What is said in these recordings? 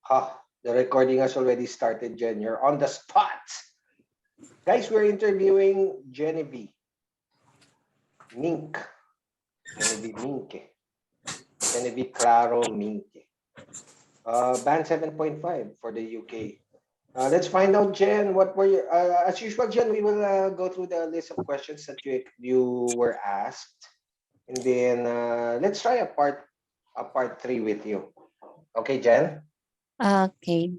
The recording has already started, Jen. You're on the spot. Guys, we're interviewing Genevieve Mink. Genevieve Minke. Genevieve Claro Minke. Band 7.5 for the UK. Let's find out, Jen, what were your, as usual, Jen, we will go through the list of questions that you were asked. And then let's try a part 3 with you. Okay, Jen? Okay.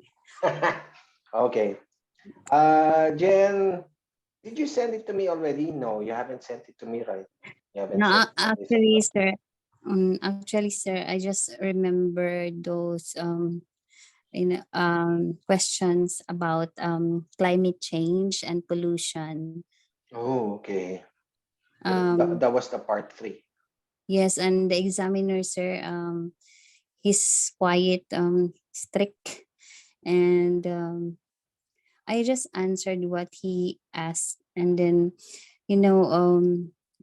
Okay. Jen, did you send it to me already? No, you haven't sent it to me, right? You haven't No, sent actually, sir. Sir, I just remember those questions about climate change and pollution. Oh, okay. Um, That was the part 3. yes, and the examiner, sir, he's quite strict, and I just answered what he asked, and then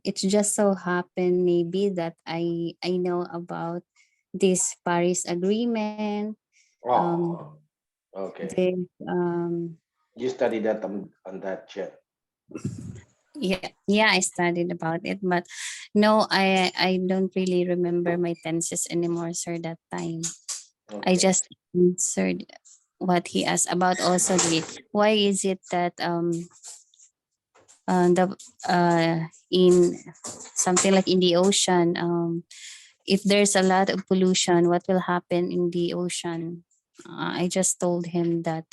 it just so happened maybe that I know about this Paris Agreement. Um, Oh, okay. this You studied that on that, Jen. yeah, I studied about it, but no, I don't really remember my tenses anymore, sir. That time I Okay. just answered what he asked about. Also, the why is it that the in something like in the ocean, if there's a lot of pollution, what will happen in the ocean? I just told him that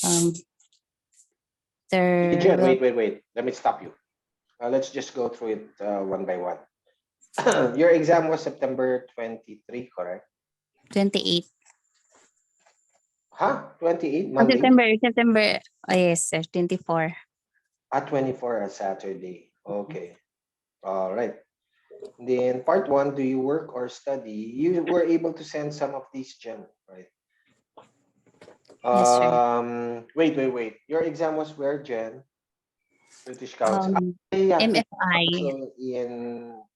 um, there Jen, will wait. Let me stop you. Let's just go through it one by one. Your exam was September 23, correct? 28. Huh? 28, Monday? September. Oh, yes, sir, 24. 24, a Saturday. Okay. All right. Then part 1, do you work or study? You were able to send some of these, Jen, right? Yes, sir. Wait. Your exam was where, Jen? British Council. Yeah, it was MFI. also in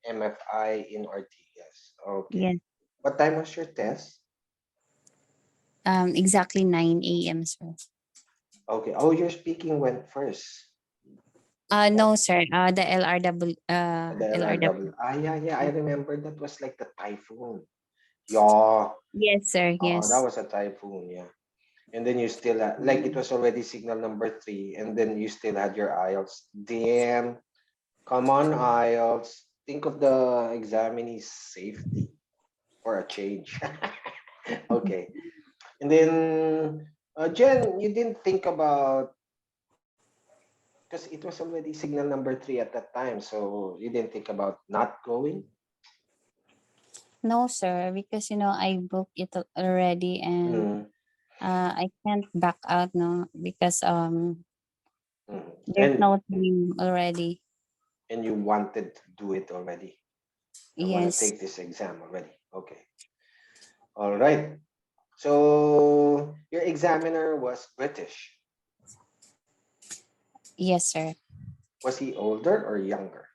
MFI in Ortigas. Okay. Yes. What time was your test? Exactly 9 a.m., sir. Okay. Oh, your speaking went first. No, sir. The LRW. The LRW. LRW. Yeah. I remember that was like the typhoon. Yeah. Yes, sir. That Yes. was a typhoon. Yeah. And then you still had, like, it was already signal number 3, and then you still had your IELTS. Damn. Come on, IELTS. Think of the examinee's safety for a change. Okay. And then, Jen, you didn't think about, because it was already signal number 3 at that time, so you didn't think about not going? No, sir, because I booked it already, and Mm, I can't back out, no, because mm. there's no time already. And you wanted to do it already. I want to Yes. take this exam already. Okay. All right. So your examiner was British. Yes, sir. Was he older or younger?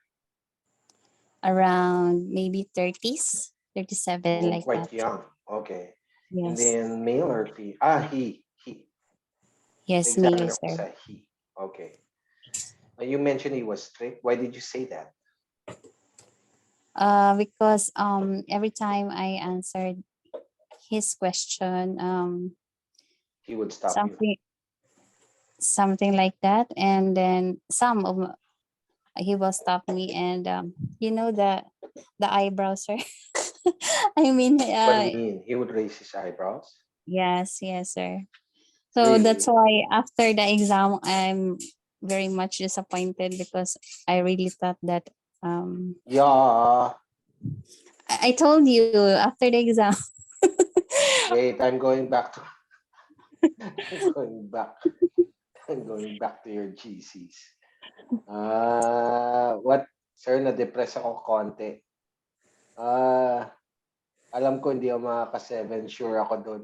Around maybe 30s, 37, Oh, like that. quite young. Okay. And Yes. then male or female? He. The Yes, male, examiner sir. was a he. Okay. You mentioned he was strict. Why did you say that? Because every time I answered his question, He would stop you. something like that, and then he will stop me, and the eyebrows, sir. I mean, What do you mean? He would raise his eyebrows? yes, sir. So that's Really? why after the exam, I'm very much disappointed, because I really thought that Yeah. I told you after the exam. Wait, I'm going back to I'm going back. I'm going back to your GCs. What? Sir, na-depress ako konti. Alam ko hindi ako makaka-7. Sure ako doon.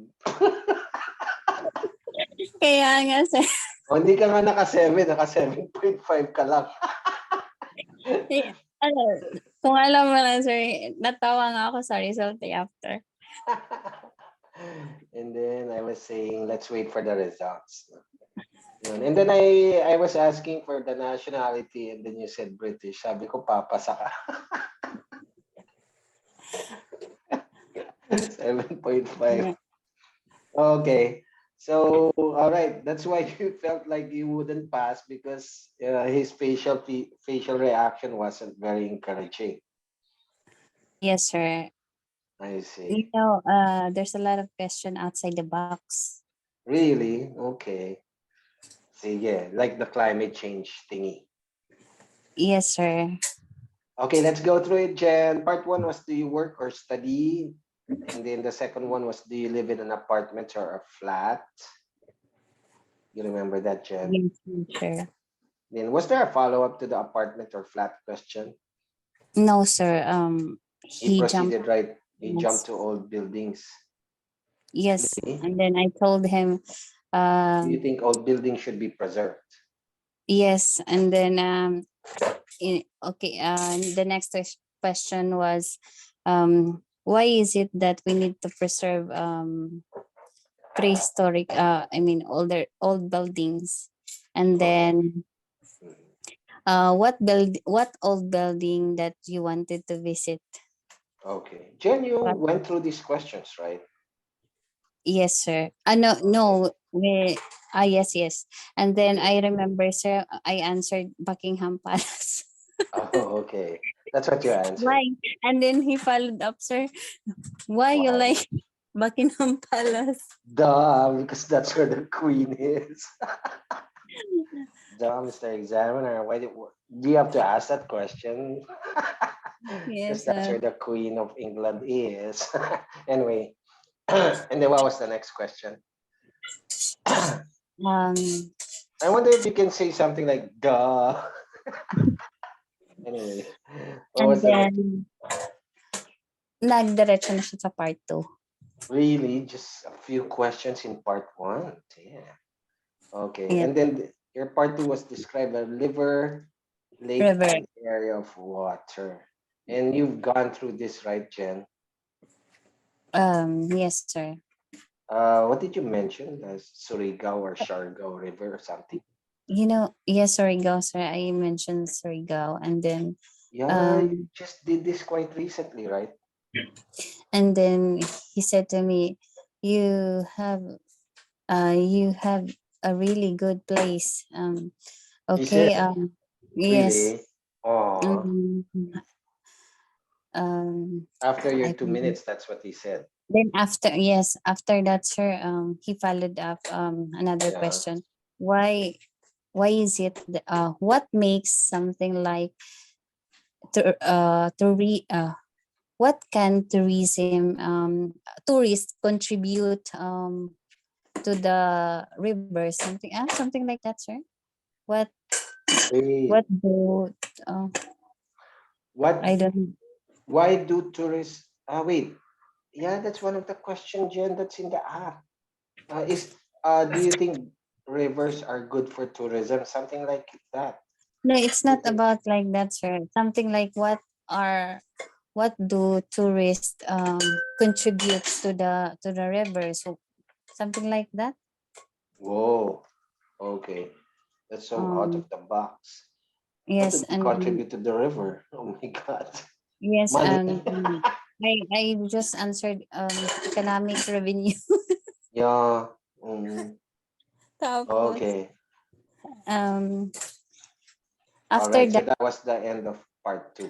Kaya nga, sir. Hindi ka nga naka-7. Naka-7.5 ka lang. Ano, kung alam mo lang, sir, natawa nga ako sa result after. And then I was just saying, let's wait for the results. Yun. And then I was asking for the nationality and then you said British. Sabi ko, papasa ka. 7.5. Yeah. Okay. So, all right. That's why you felt like you wouldn't pass because his facial reaction wasn't very encouraging. Yes, sir. I see. There's a lot of question outside the box. Really? Okay. See, yeah, like the climate change thingy. Yes, sir. Okay, let's go through it, Jen. Part one was, do you work or study? And then the second one was, do you live in an apartment or a flat? You remember that, Jen? Yes, sir. Then was there a follow-up to the apartment or flat question? No, sir. He He jumped. proceeded right. He jumped Yes. to old buildings. Yes. Really? And then I told him, Do you um, think old buildings should be preserved? yes. And then, the next question was, why is it that we need to preserve prehistoric, older old buildings? And Okay. then, Mhm. what old building that you wanted to visit? Okay. Jen, you What? went through these questions, right? Yes, sir. No, Okay. no. Yes, yes. And then Okay. I remember, sir, I answered Buckingham Palace. Oh, okay. That's what you answered. Why? And then he followed up, sir. Why you Why? like Buckingham Palace? Duh, because that's where the queen is. Duh, Mr. Examiner. Do you have to ask that question? Because Yes, that's where the Queen of England is. Anyway, and then what was the next question? I um, wonder if you can say something like duh. Anyway, what and was the next? then nagdiretso na siya sa part 2. Really, just a few questions in part one. Yeah. Okay, Yes, and then your part two was describe a river, lake, or river. an area of water. And you've gone through this, right, Jen? Yes, sir. What did you mention? Surigao or Siargao River or something? Yes, Surigao, sir. I mentioned Surigao, Yeah, you um, just did this quite recently, right? and then he said to me, "You have, you have a really good place." He said, Okay. Yes. really? Oh, Um, after your I 2 minutes, that's what he said. Then after, yes, after that, sir, he followed up another Yeah. question. Why why is it what makes something like to re what can tourists contribute to the river, something like that, sir? What Wait, do what? I don't Why do tourists? Wait. Yeah, that's one of the question, Jen. That's in the app. Do you think rivers are good for tourism? Something like that. No, it's Do you not think? about like that, sir. Something like are what do tourists contribute to the river? So something like that. Whoa. Okay. That's so out of Um, the box. What do yes, they and contribute to the river? Oh my God. yes, Money. and I just answered economic revenue. Yeah. Mm, Tapos okay. um All after right. So that, that was the end of part two.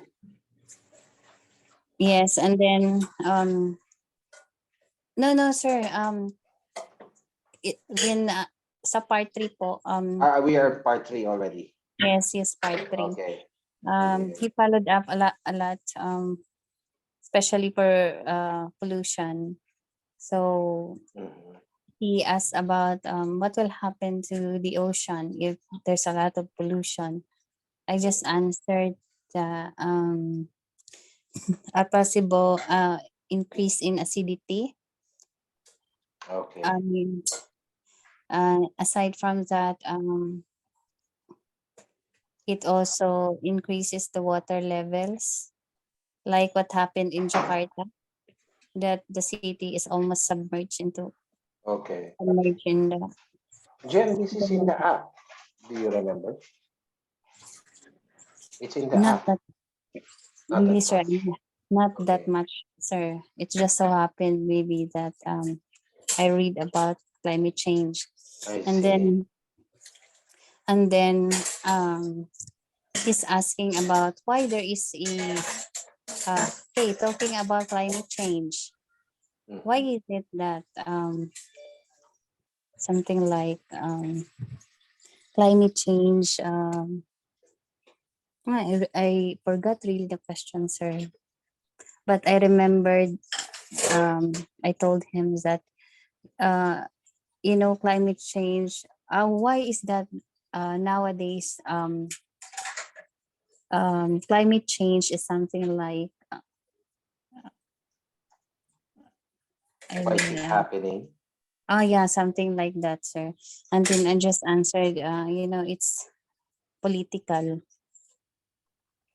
yes, and then no, sir, then sa part 3 po, We are part three already. yes, part 3. Okay. Sige. He followed up a lot, especially for pollution. So Mhm. he asked about what will happen to the ocean if there's a lot of pollution. I just answered the a possible increase in acidity. Okay. Um, Aside from that, it also increases the water levels, like what happened in Jakarta, that the city is almost submerged into. Okay. submerged in Jen, this is in the the app. Do you remember? It's in the not app. that Not really, that sir. much. Not that Okay. much, sir. It just so happened maybe that I read about climate change, I and see. then um he's asking about why there is a hey, talking about climate change. Why Mhm. is it that something like climate change? I forgot really the question, sir. But I remembered. I told him that uh, climate change. Why is that nowadays? Climate change is something like I Why is really it happening? oh yeah, something like that, sir. And then I just answered, it's political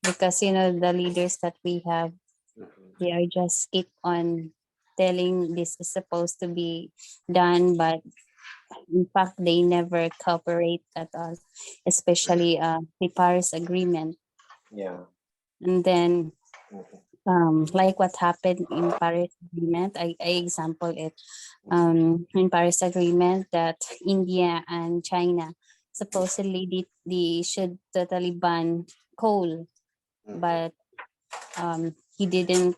because the leaders that we have, Mhm. they are just keep on telling this is supposed to be done, but in fact they never cooperate at all, especially the Paris Agreement. Yeah. And then Mhm. like what happened in Paris Agreement, I example it. Mhm. In Paris Agreement that India and China supposedly they should totally ban coal, Mhm. but he didn't.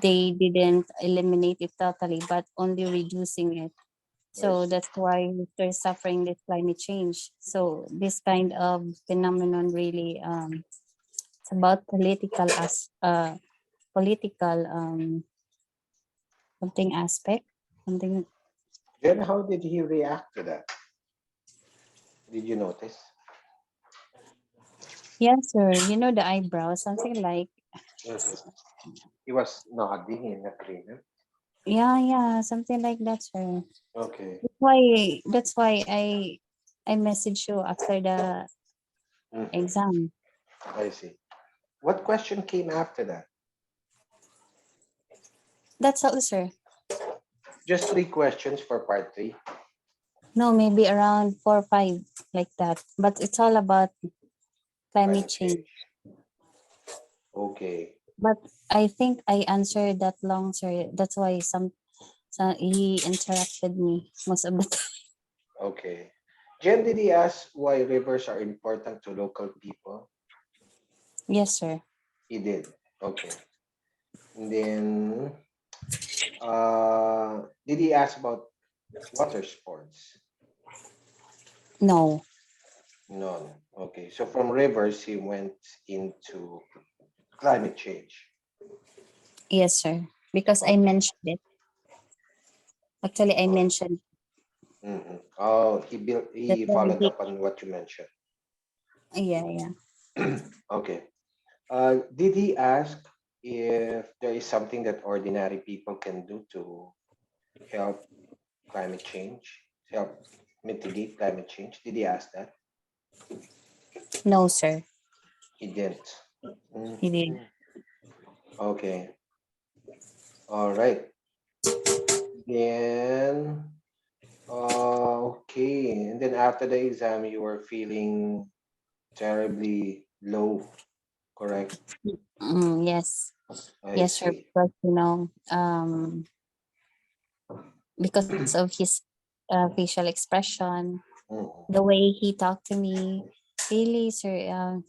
They didn't eliminate it totally, but only reducing it. I So see. that's why they're suffering this climate change. So this kind of phenomenon really it's about political something aspect, something. Jen, how did he react to that? Did you notice? Yes, sir. The eyebrow, something like, Mhm. He was nodding in agreement. yeah, something like that, sir. Okay. That's why I message you after the Mhm. exam. I see. What question came after that? That's all, sir. Just three questions for part three. No, maybe around 4 or 5 like that. But it's all about climate Climate change. change. Okay. But I think I answered that long, sir. That's why he interrupted me most of the time. Okay. Jen, did he ask why rivers are important to local people? Yes, sir. He did. Okay. And then, did he ask about water sports? No. None. Okay. So from rivers, he went into climate change. Yes, sir. Because I Okay. mentioned it. Actually, I Oh, mentioned. oh, That's he why followed he. up on what you mentioned. Yeah, yeah. Okay. Did he ask if there is something that ordinary people can do to help climate change, help mitigate climate change? Did he ask that? No, sir. He didn't. He did. Mhm. Okay. All right. Then, okay. And then after the exam, you were feeling terribly low, correct? Yes. I Yes, sir. see. Because because of his facial expression, Mhm. the way he talked to me, really, sir,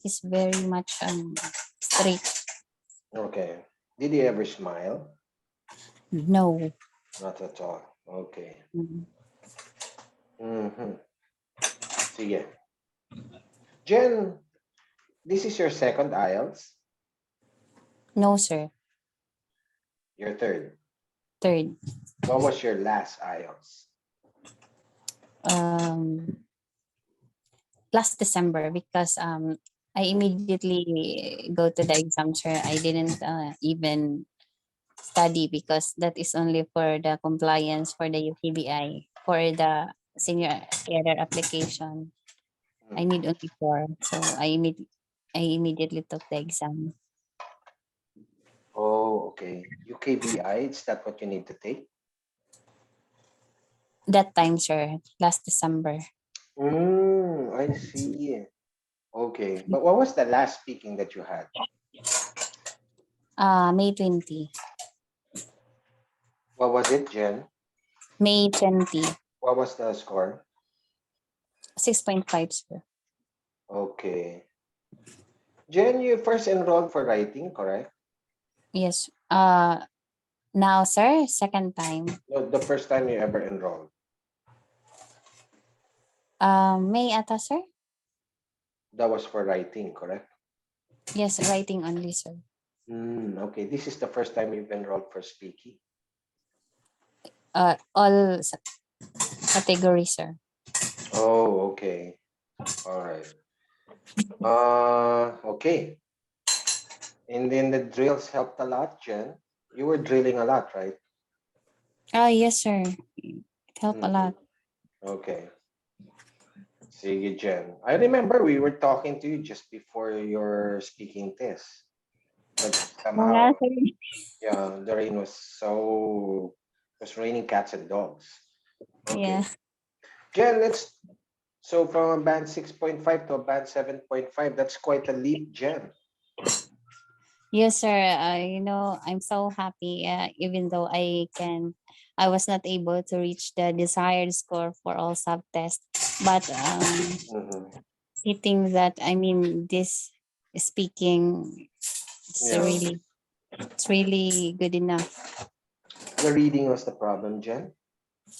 he's very much straight. Okay. Did he ever smile? No. Not at all. Okay. Mm. Mm-hmm. Sige. Jen, this is your second IELTS, No, sir. your third. Third. What was your last IELTS? Um, Last December because I immediately go to the exam, sir. I didn't even study because that is only for the compliance for the UKBI for the senior career application. I Mhm. need only four, so I immediately took the exam. Oh, okay. UKBI, is that what you need to take? that time, sir, last December. I see. Okay. But what was the last speaking that you had? May 20. What was it, Jen? May 20. What was the score? 6.5, sir. Okay. Jen, you first enrolled for writing, correct? Yes. Now, sir, second time. No, the first time you ever enrolled. May ata, sir? That was for writing, correct? Yes, writing only, sir. Okay. This is the first time you've enrolled for speaking. All categories, sir. Oh, okay. All right. Okay. And then the drills helped a lot, Jen. You were drilling a lot, right? Yes, sir. It helped a Mm-hmm. lot. Okay. Sige, Jen. I remember we were talking to you just before your speaking test. But Wala, somehow, sir. yeah, the rain was so, it was raining cats and dogs. Yeah. Okay. Jen, so from a band 6.5 to a band 7.5, that's quite a leap, Jen. Yes, sir. I'm so happy. Even though I was not able to reach the desired score for all subtests, but Mm-hmm. hitting that, I mean, this speaking is Yeah. it's really good enough. The reading was the problem, Jen.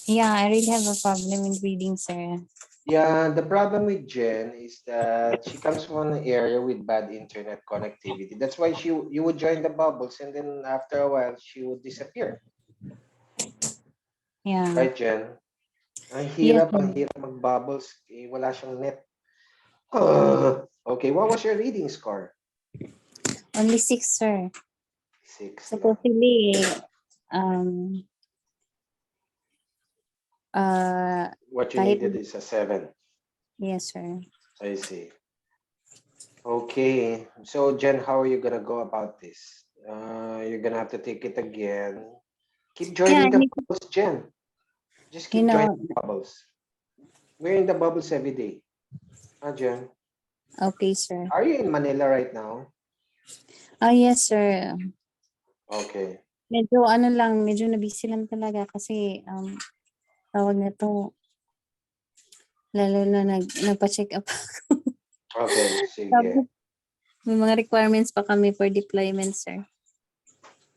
Yeah, I really have a problem in reading, sir. Yeah, the problem with Jen is that she comes from an area with bad internet connectivity. That's why you would join the bubbles and then after a while she would disappear. Yeah. Right, Jen? Yes, sir. Ang hirap mag-bubbles. Eh, wala siyang net. Okay, what was your reading score? Only six, sir. 6 lang. Supposedly, um, uh, What you kahit, needed is a 7. yes, sir. I see. Okay. So, Jen, how are you gonna go about this? You're gonna have to take it again. Keep Yeah, joining the bubbles, Jen. Just you keep joining know, the bubbles. We're in the bubbles every day. Jen? okay, sir. Are you in Manila right now? Yes, sir. Okay. Medyo ano lang, medyo na-busy lang talaga kasi tawag nito, lalo na nagpa-check up ako. Okay, sige. Tapos may mga requirements pa kami for deployment, sir.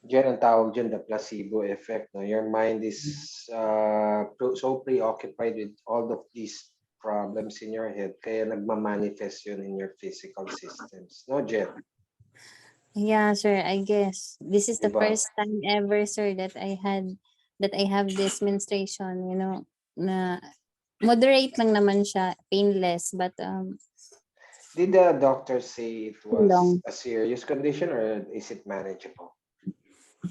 Diyan ang tawag dyan, the placebo effect. No? Your mind is so preoccupied with all of these problems in your head, kaya nagmamanifest yun in your physical systems. No, Jen? Yeah, sir, I guess this is the Diba? first time ever, sir, that I have this menstruation, na moderate lang naman siya, painless, but Did the doctor say it too was long. a serious condition or is it manageable?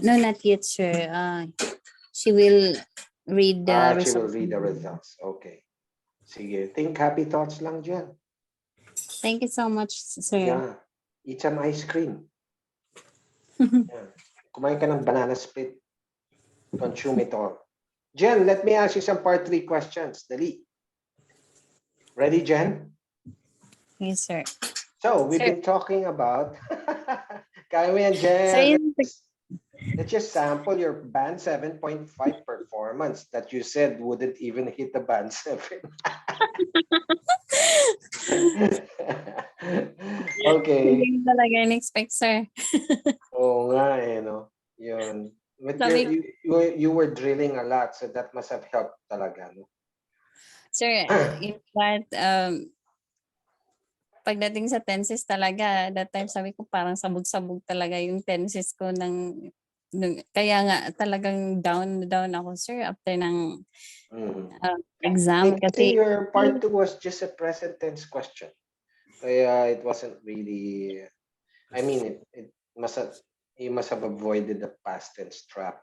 No, not yet, sir. She will read the She will results. read the results. Okay. Sige. Think happy thoughts lang dyan. Thank you so much, sir. Yeah. Eat some ice cream. Yeah. Kumain ka ng banana split. Consume it all. Jen, let me ask you some part 3 questions. Dali. Ready, Jen? Yes, sir. So, we've Sir, been talking about... Kaya mo yan, sir, Jen. Let's just sample your band 7.5 performance that you said wouldn't even hit the band 7. hindi Okay. ko talaga in-expect, sir. Oo nga eh, no? Yun. But Sabi ko, you were drilling a lot, so that must have helped talaga, no? sir, in fact, pagdating sa tenses talaga, that time sabi ko parang sabog-sabog talaga yung tenses ko kaya nga talagang down na down ako, sir, after ng Mhm. exam Kasi kasi your part 2 was just a present tense question. Kaya it wasn't really, I mean, it must have, you must have avoided the past tense trap.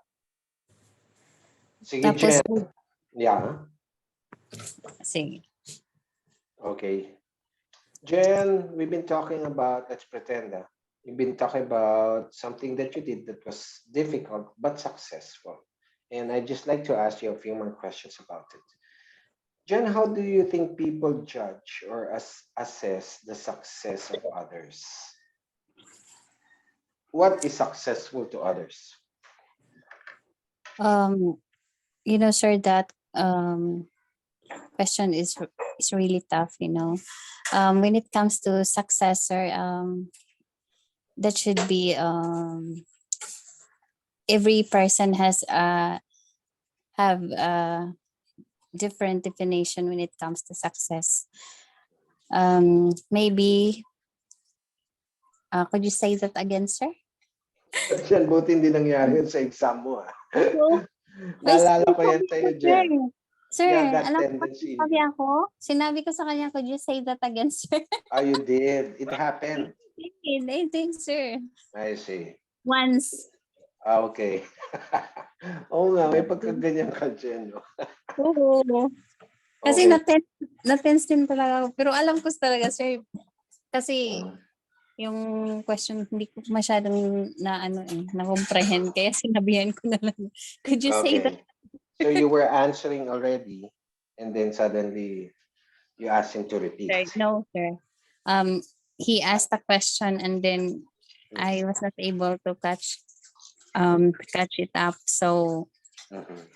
Sige, tapos Jen. Yeah. sige. Okay. Jen, we've been talking about, let's pretend, you've been talking about something that you did that was difficult but successful. And I'd just like to ask you a few more questions about it. Jen, how do you think people judge or assess the success of others? What is successful to others? Um, sir, that question is really tough. When it comes to success, sir, that should be every person has have a different definition when it comes to success. Maybe could you say that again, sir? Jen, buti hindi nangyari yun sa exam mo, ah. So, may Naalala ko yan sinabi sa'yo, ko, sir. Jen. Sir, You have that alam mo ba tendency in sinabi you. ako? Sinabi ko sa kanya, could you say that again, sir? Ah, you did. It happened. I think, sir. I see. Once. Ah, okay. Oo nga, may pagkaganyan ka, Jen, no? Oo. Kasi Okay. na-tense din talaga ako. Pero alam ko talaga, sir. Kasi Mm. yung question, hindi ko masyadong na-comprehend. Kaya sinabihan ko na lang. Could you say that? Okay. So you were answering already, and then suddenly you asked him to repeat. Sir? No, sir. He asked a question and then Mm. I was not able to catch it up. So Mhm.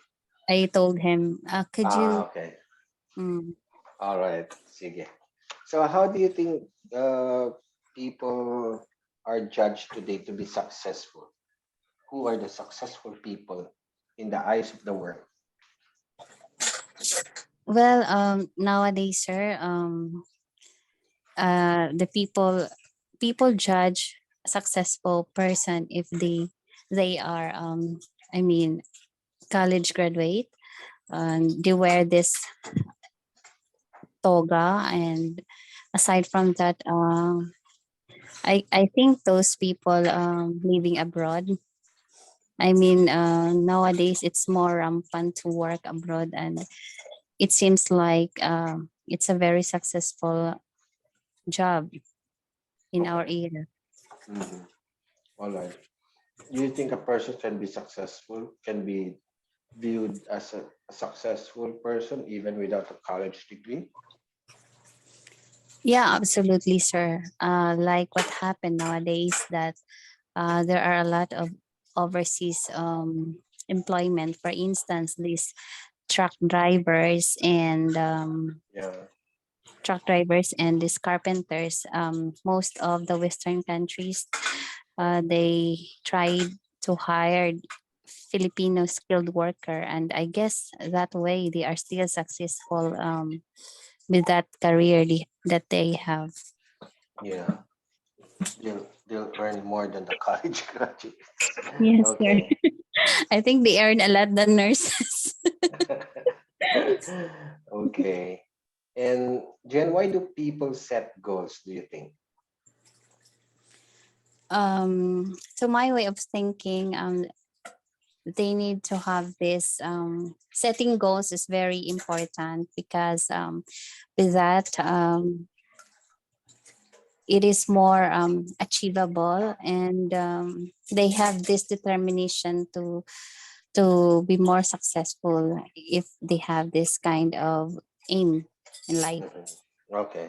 I told him, could Ah, you okay. mm, All right. Sige. So how do you think people are judged today to be successful? Who are the successful people in the eyes of the world? well, nowadays, sir, the people judge a successful person if they are I mean college graduate, and they wear this toga, and aside from that, I think those people living abroad, I mean, nowadays it's more rampant to work abroad, and it seems like it's a very successful job in our Okay. era. Mhm. All right. Do you think a person can be successful, can be viewed as a successful person even without a college degree? Yeah, absolutely, sir. Like what happened nowadays, that there are a lot of overseas employment. For instance, these truck drivers and Yeah. these carpenters. Most of the Western countries, they tried to hire Filipino skilled worker, and I guess that way they are still successful with that career that they have. Yeah. They'll earn more than the college graduates. Yes, sir. Okay. I think they earn a lot than nurses. Okay. And Jen, why do people set goals, do you think? To my way of thinking, they need to have this setting goals is very important, because with that, it is more achievable, and they have this determination to be more successful if they have this kind of aim in life. Mhm. Okay.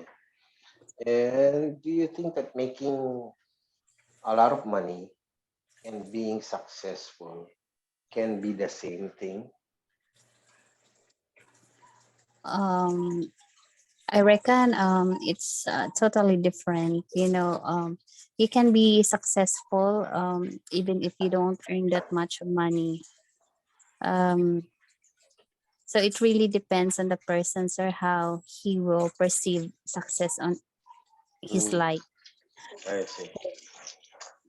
And do you think that making a lot of money and being successful can be the same thing? um I reckon it's totally different. You can be successful even if you don't earn that much money. Um, so it really depends on the person, sir, how he will perceive success on his Mm, life. I see.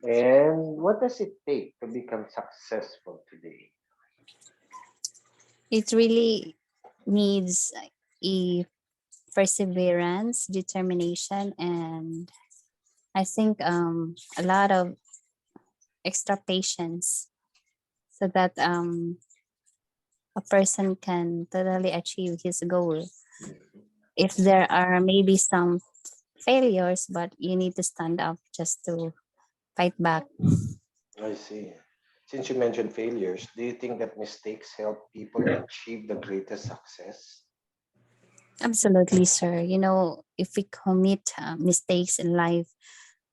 And what does it take to become successful today? It really needs a perseverance, determination, and I think a lot of extra patience, so that a person can totally achieve his goal. If there are maybe some failures, but you need to stand up just to fight back. I see. Since you mentioned failures, do you think that mistakes help people achieve the greatest success? Absolutely, sir. You know, if we commit mistakes in life,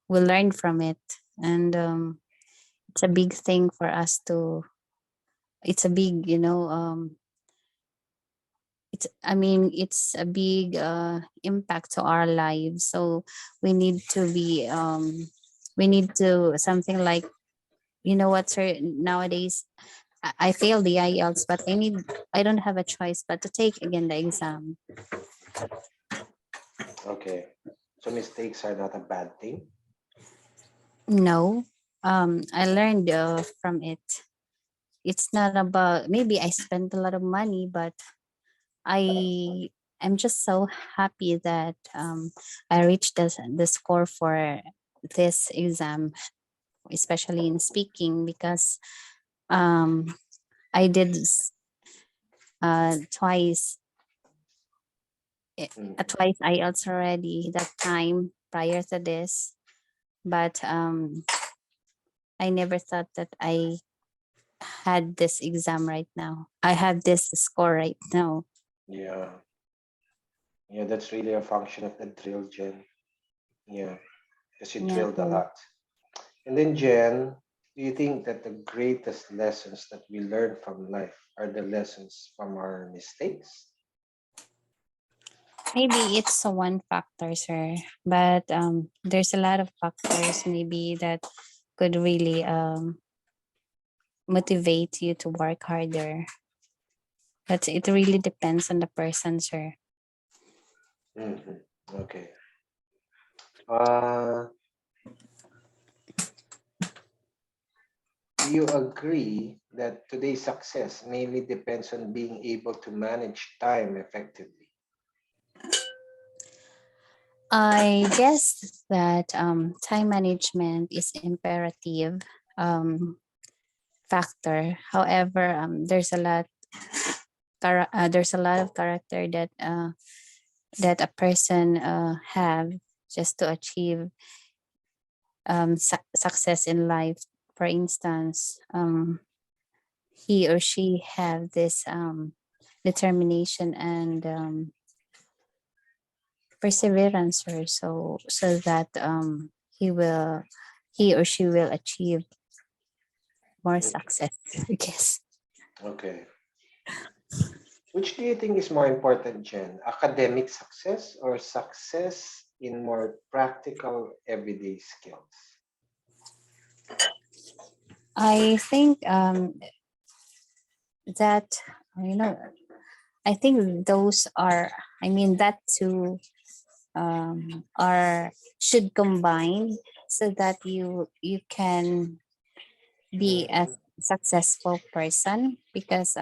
we learn from it. And it's a big thing for us to, it's a big, it's a big impact to our lives. So we need to be, we need to, something like, you know what, sir, nowadays, I failed the IELTS, but I don't have a choice but to take again the exam. Okay. So mistakes are not a bad thing. No, I learned from it. It's not about, maybe I spent a lot of money, but I am just so happy that I reached the score for this exam, especially in speaking, because um, I did twice, Mhm. twice IELTS already that time prior to this, but I never thought that I had this exam right now. I have this score right now. Yeah. Yeah, that's really a function of the drill, Jen. Yeah, because you Yeah, drilled a so lot. And then, Jen, do you think that the greatest lessons that we learn from life are the lessons from our mistakes? maybe it's a one factor, sir. But there's a lot of factors maybe that could really motivate you to work harder. But it really depends on the person, sir. Hmm. Okay. Uh, do you agree that today's success mainly depends on being able to manage time effectively? I guess that time management is imperative factor. However, there's a lot of character that that a person have just to achieve success in life. For instance, he or she have this determination and perseverance, or so that he or she will achieve more Okay. success. I guess. Okay. Which do you think is more important, Jen? Academic success or success in more practical everyday skills? I think that you know I think those are, I mean, that two are should combine so that you can be a Mm-hmm. successful person, because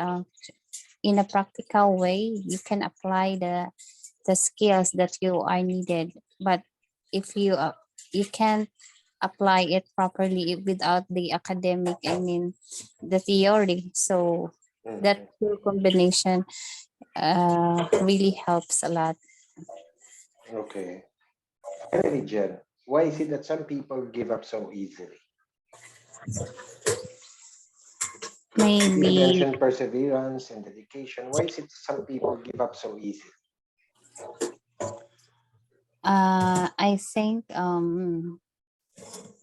in a practical way you can apply the skills that you are needed, but if you can't apply it properly without the academic, I mean the theory, so that Mm-hmm. two combination really helps a lot. Okay. Finally, Jen, why is it that some people give up so easily? You Maybe mentioned perseverance and dedication. Why is it some people give up so easily? I think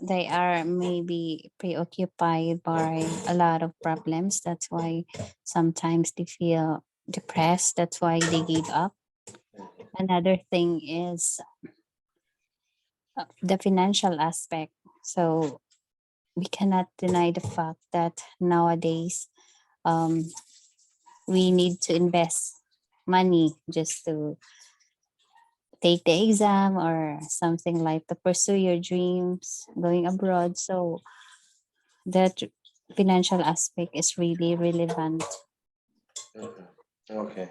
they are maybe preoccupied by a lot of problems. That's why sometimes they feel depressed. That's why they give up. Mhm. Another thing is the financial aspect. So we cannot deny the fact that nowadays um, we need to invest money just to take the exam or something, like to pursue your dreams going abroad. So that financial aspect is really relevant. Mhm. Okay.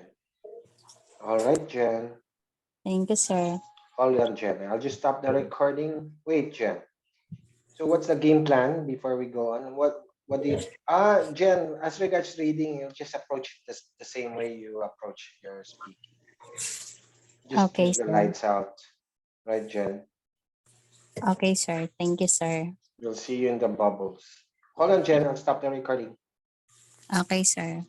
All right, Jen. Thank you, sir. Hold on, Jen. I'll just stop the recording. Wait, Jen. So what's the game plan before we go on? What do you Jen, as regards reading, you just approach it the same way you approach your speaking. Just Okay, keep the sir. lights out, right, Jen? Okay, sir. Thank you, sir. We'll see you in the bubbles. Hold on, Jen. I'll stop the recording. Okay, sir.